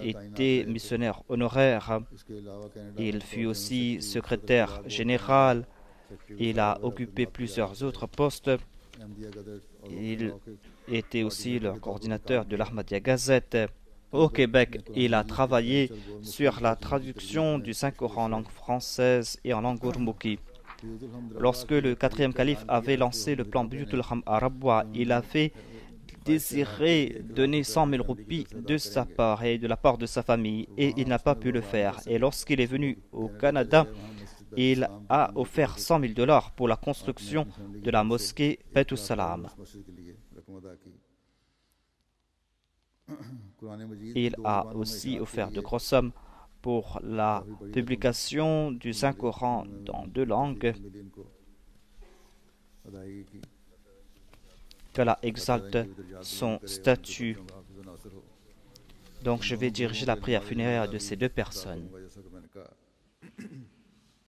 était missionnaire honoraire, il fut aussi secrétaire général, il a occupé plusieurs autres postes. Il était aussi le coordinateur de l'Ahmadiyya Gazette. Au Québec, il a travaillé sur la traduction du Saint-Coran en langue française et en langue urmouki. Lorsque le quatrième calife avait lancé le plan Buyutul Ham à Rabwa, il avait désiré donner 100 000 roupies de sa part et de la part de sa famille, et il n'a pas pu le faire. Et lorsqu'il est venu au Canada, il a offert 100 000 $ pour la construction de la mosquée Baitul Salam. Il a aussi offert de grosses sommes pour la publication du Saint-Coran dans 2 langues. Qu'Allah exalte son statut. Donc je vais diriger la prière funéraire de ces 2 personnes.